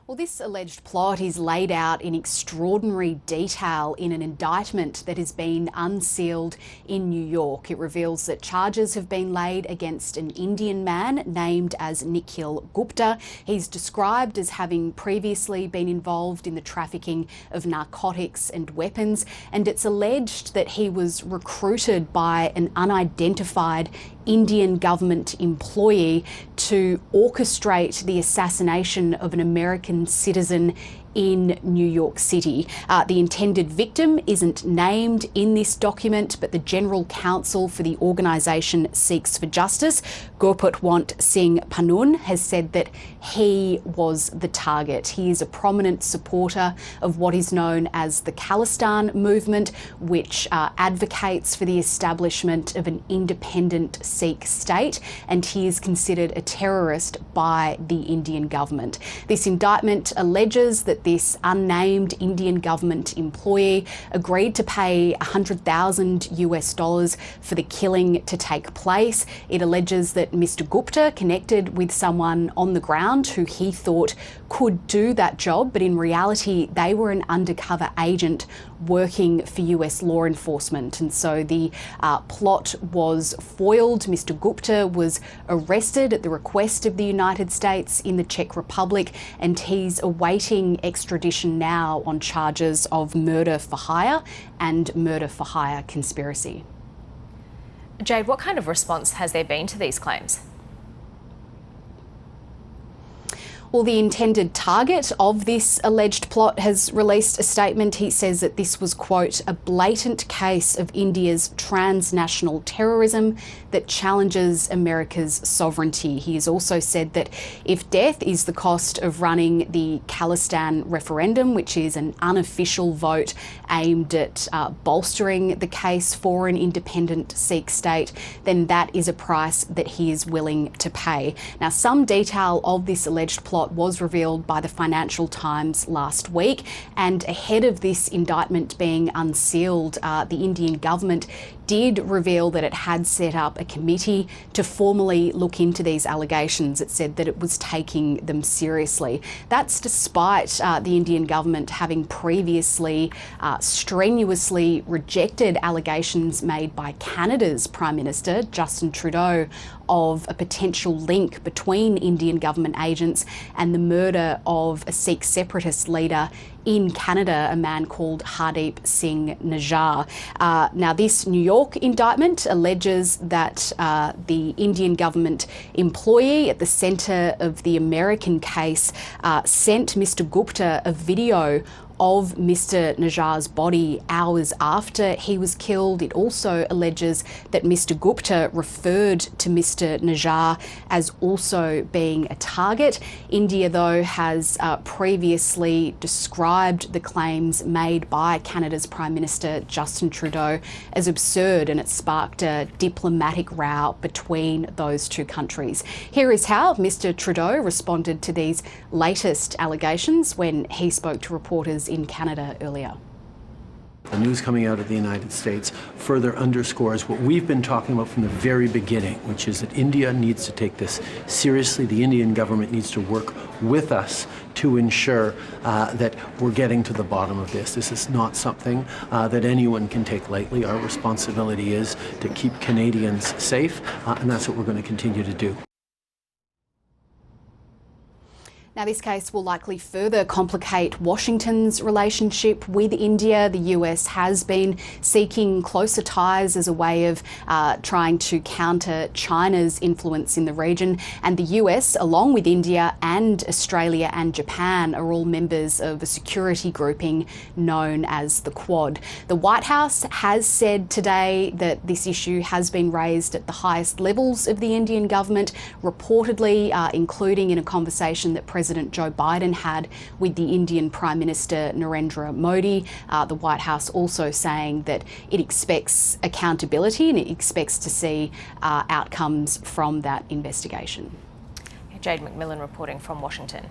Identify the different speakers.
Speaker 1: Well, this alleged plot is laid out in extraordinary detail in an indictment that has been unsealed in New York. It reveals that charges have been laid against an Indian man named as Nikhil Gupta. He's described as having previously been involved in the trafficking of narcotics and weapons, and it's alleged that he was recruited by an unidentified Indian government employee to orchestrate the assassination of an American citizen in New York City. The intended victim isn't named in this document, but the General Counsel for the organisation Sikhs for Justice, Gurpatwant Singh Panun, has said that he was the target. He is a prominent supporter of what is known as the Khalistan movement, which advocates for the establishment of an independent Sikh state, and he is considered a terrorist by the Indian government. This indictment alleges that this unnamed Indian government employee agreed to pay $100,000 for the killing to take place. It alleges that Mr. Gupta connected with someone on the ground who he thought could do that job, but in reality they were an undercover agent working for US law enforcement, and so the plot was foiled. Mr. Gupta was arrested at the request of the United States in the Czech Republic, and he's awaiting extradition now on charges of murder for hire and murder for hire conspiracy.
Speaker 2: Jade, what kind of response has there been to these claims?
Speaker 1: Well, the intended target of this alleged plot has released a statement. He says that this was, quote, a blatant case of India's transnational terrorism that challenges America's sovereignty. He has also said that if death is the cost of running the Khalistan referendum, which is an unofficial vote aimed at bolstering the case for an independent Sikh state, then that is a price that he is willing to pay. Now, some detail of this alleged plot was revealed by the Financial Times last week, and ahead of this indictment being unsealed, the Indian government did reveal that it had set up a committee to formally look into these allegations. It said that it was taking them seriously. That's despite the Indian government having previously strenuously rejected allegations made by Canada's Prime Minister, Justin Trudeau, of a potential link between Indian government agents and the murder of a Sikh separatist leader in Canada, a man called Hardeep Singh Nijjar. Now, this New York indictment alleges that the Indian government employee at the centre of the American case sent Mr. Gupta a video of Mr. Nijjar's body hours after he was killed. It also alleges that Mr. Gupta referred to Mr. Nijjar as also being a target. India, though, has previously described the claims made by Canada's Prime Minister Justin Trudeau as absurd, and it sparked a diplomatic row between those two countries. Here is how Mr. Trudeau responded to these latest allegations when he spoke to reporters in Canada earlier.
Speaker 3: The news coming out of the United States further underscores what we've been talking about from the very beginning, which is that India needs to take this seriously. The Indian government needs to work with us to ensure that we're getting to the bottom of this. This is not something that anyone can take lightly. Our responsibility is to keep Canadians safe, and that's what we're going to continue to do.
Speaker 1: Now, this case will likely further complicate Washington's relationship with India. The US has been seeking closer ties as a way of trying to counter China's influence in the region. And the US, along with India and Australia and Japan, are all members of a security grouping known as the Quad. The White House has said today that this issue has been raised at the highest levels of the Indian government, reportedly including in a conversation that President Joe Biden had with the Indian Prime Minister Narendra Modi. The White House also saying that it expects accountability and it expects to see outcomes from that investigation.
Speaker 2: Jade Macmillan reporting from Washington.